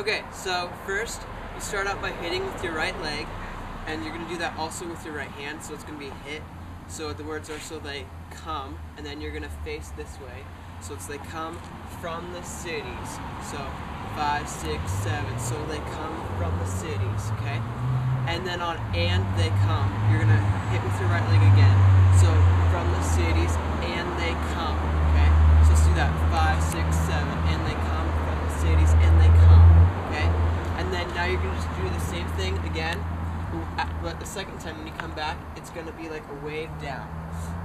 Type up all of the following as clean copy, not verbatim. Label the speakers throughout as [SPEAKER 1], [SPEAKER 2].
[SPEAKER 1] Okay, so first you start out by hitting with your right leg, and you're going to do that also with your right hand, so it's going to be hit. So the words are so they come, and then you're going to face this way. So it's they come from the cities. So 5, 6, 7. So they come from the cities, okay? And then on and they come, you're going to hit with your right leg again. So from the cities and they come, okay? So let's do that. 5, 6, 7. And they come from the cities and they come, okay? And then now you're going to just do the same thing again. But the second time when you come back, it's going to be like a wave down.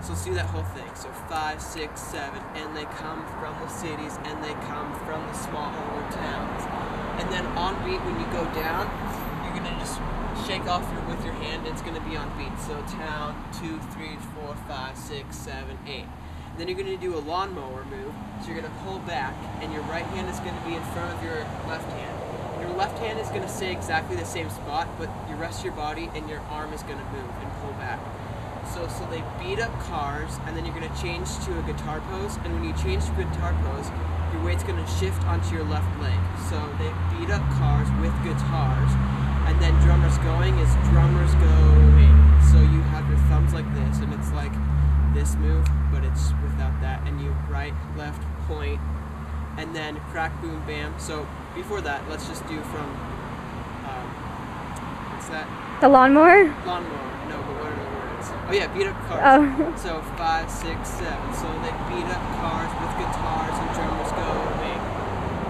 [SPEAKER 1] So let's do that whole thing. So 5, 6, 7, and they come from the cities, and they come from the smaller towns. And then on beat, when you go down, you're going to just shake off with your hand, and it's going to be on beat. So town, 2, 3, 4, 5, 6, 7, 8. And then you're going to do a lawnmower move. So you're going to pull back, and your right hand is going to be in front of your left hand. Your left hand is going to stay exactly the same spot, but your rest of your body and your arm is going to move and pull back. So they beat up cars, and then you're going to change to a guitar pose, and when you change to a guitar pose, your weight's going to shift onto your left leg. So they beat up cars with guitars, and then drummers going is drummers going. So you have your thumbs like this, and it's like this move, but it's without that, and you right, left, point, and then crack, boom, bam. So before that, let's just do from, what's that?
[SPEAKER 2] The lawnmower?
[SPEAKER 1] Lawnmower, no, but what are the words? Oh yeah, beat up cars.
[SPEAKER 2] Oh.
[SPEAKER 1] So 5, 6, 7. So they beat up cars with guitars and drummers going.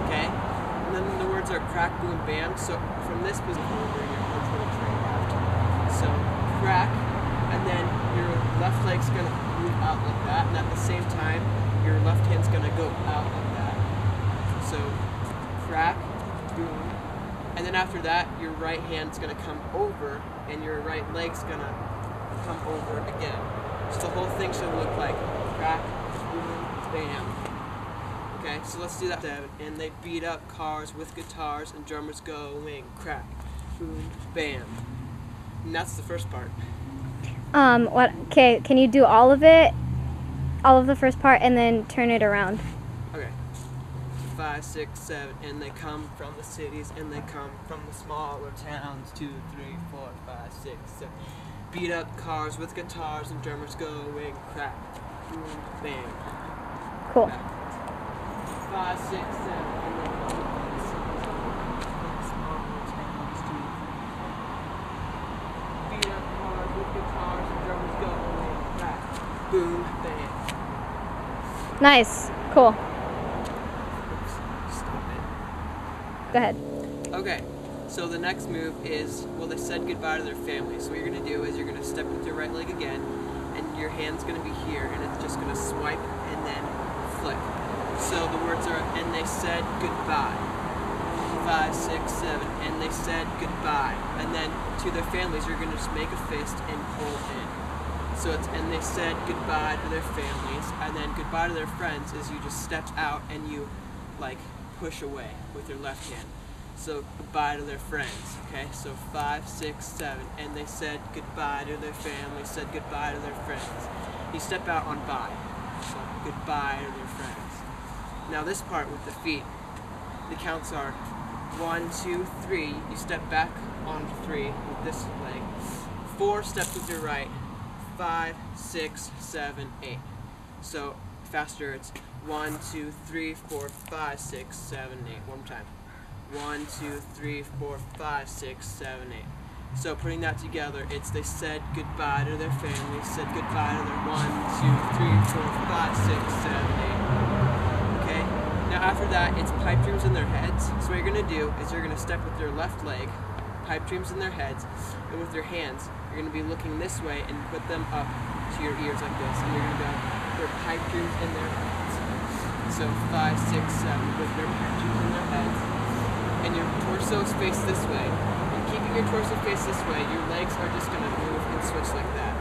[SPEAKER 1] Okay? And then the words are crack, boom, bam. So from this position, over your arms going to turn left. So crack, and then your left leg's going to move out like that, and at the same time, your left hand's going to go out like that. So crack, boom, and then after that, your right hand's going to come over, and your right leg's going to come over again. So the whole thing should look like crack, boom, bam. Okay, so let's do that. And they beat up cars with guitars, and drummers going, crack, boom, bam. And that's the first part.
[SPEAKER 2] Okay, can you do all of it? All of the first part, and then turn it around.
[SPEAKER 1] Okay. 5, 6, 7, and they come from the cities, and they come from the smaller towns. 2, 3, 4, 5, 6, 7. Beat up cars with guitars, and drummers going, crack, boom, bam.
[SPEAKER 2] Cool.
[SPEAKER 1] 5, 6, 7, and they come from the cities, and the smaller towns. 2, 3. Beat up cars with guitars, and drummers going, crack, boom, bam.
[SPEAKER 2] Nice. Cool.
[SPEAKER 1] Stop it.
[SPEAKER 2] Go ahead.
[SPEAKER 1] Okay, so the next move is, well, they said goodbye to their family. So what you're going to do is you're going to step with your right leg again, and your hand's going to be here, and it's just going to swipe and then flick. So the words are, and they said goodbye. 5, 6, 7, and they said goodbye. And then to their families, you're going to just make a fist and pull in. So it's, and they said goodbye to their families, and then goodbye to their friends is you just step out and you like push away with your left hand. So goodbye to their friends, okay? So 5, 6, 7, and they said goodbye to their families, said goodbye to their friends. You step out on bye, so goodbye to their friends. Now this part with the feet, the counts are 1, 2, 3, you step back on 3 with this leg, 4 steps with your right, 5, 6, 7, 8. So faster, it's 1, 2, 3, 4, 5, 6, 7, 8. One more time. 1, 2, 3, 4, 5, 6, 7, 8. So putting that together, it's they said goodbye to their family, said goodbye to their 1, 2, 3, 4, 5, 6, 7, 8. Okay? Now after that, it's pipe dreams in their heads. So what you're going to do is you're going to step with your left leg, pipe dreams in their heads, and with your hands, you're going to be looking this way and put them up to your ears like this, and you're going to go, their pipe dreams in their heads. So 5, 6, 7, with their pipe dreams in their heads, and your torso is faced this way. And keeping your torso faced this way, your legs are just going to move and switch like that.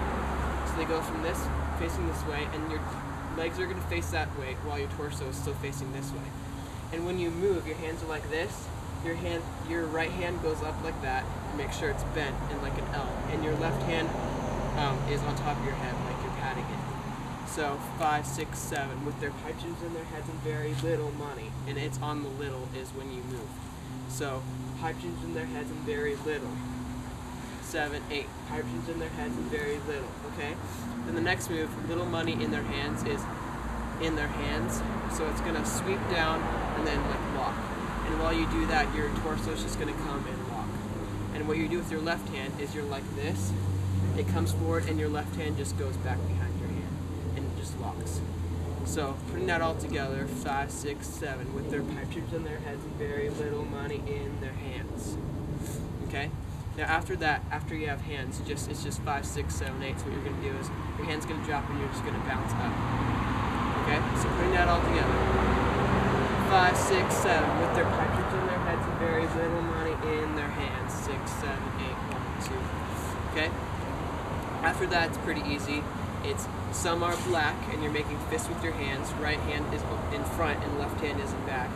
[SPEAKER 1] So they go from this, facing this way, and your legs are going to face that way while your torso is still facing this way. And when you move, your hands are like this. Your right hand goes up like that, make sure it's bent in like an L, and your left hand is on top of your head like you're patting it. So 5, 6, 7 with their pipe dreams in their heads and very little money, and it's on the little is when you move. So pipe dreams in their heads and very little. 7, 8. Pipe dreams in their heads and very little. Okay? Then the next move, little money in their hands, is in their hands. So it's going to sweep down and then like walk. And while you do that, your torso is just going to come and walk. And what you do with your left hand is you're like this. It comes forward and your left hand just goes back behind your hand and it just walks. So putting that all together, 5, 6, 7, with their pipe dreams in their heads and very little money in their hands. Okay? Now after that, after you have hands, it's just 5, 6, 7, 8. So what you're going to do is your hand's going to drop and you're just going to bounce up. Okay? So putting that all together, 5, 6, 7, with their pipe dreams in their heads and very little money in their hands. 6, 7, 8, 1, 2. Okay? After that, it's pretty easy. It's some are black and you're making fists with your hands. Right hand is in front and left hand is in back.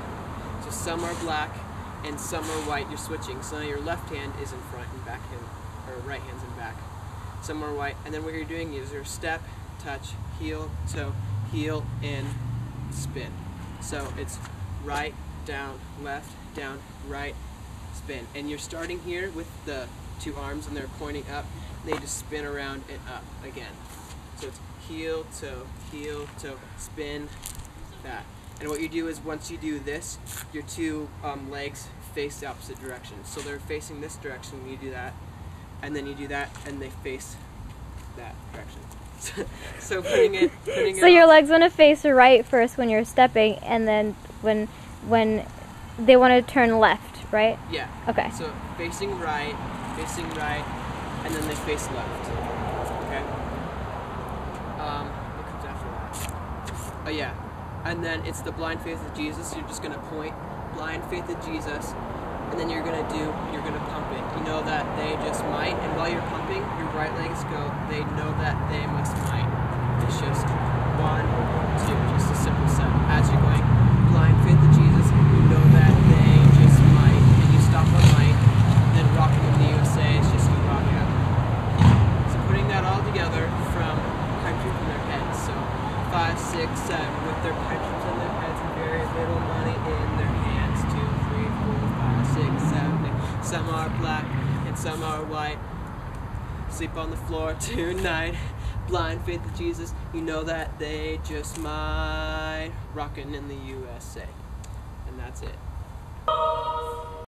[SPEAKER 1] So some are black and some are white. You're switching. So now your left hand is in front and back hand, or right hand's in back. Some are white. And then what you're doing is your step, touch, heel, toe, heel, and spin. So it's right, down, left, down, right, spin. And you're starting here with the two arms and they're pointing up. They just spin around and up again. So it's heel, toe, spin, that. And what you do is once you do this, your two legs face the opposite direction. So they're facing this direction when you do that, and then you do that, and they face that direction. So putting it.
[SPEAKER 2] So your legs want to face right first when you're stepping, and then when they want to turn left, right?
[SPEAKER 1] Yeah.
[SPEAKER 2] Okay.
[SPEAKER 1] So facing right, and then they face left. Okay. What comes after that? Oh yeah. And then it's the blind faith of Jesus. You're just gonna point blind faith of Jesus, and then you're gonna pump it. You know that they just might, and while you're pumping, your right legs go. They know that they must might. It's just 1, 2, just a simple set. As you're going blind faith of Jesus, you know that they just might, and you stop on might. Then rocking in the U.S.A. is just you rock out. So putting that all together from pipe dreams in their heads. So 5, 6, 7 with their pipe dreams in their heads and very little money in their hands. 2, 3, 4, 5, 6, 7, 8. Some are black and some are white. Sleep on the floor tonight. Blind faith of Jesus. You know that they just might. Rockin' in the U.S.A. And that's it.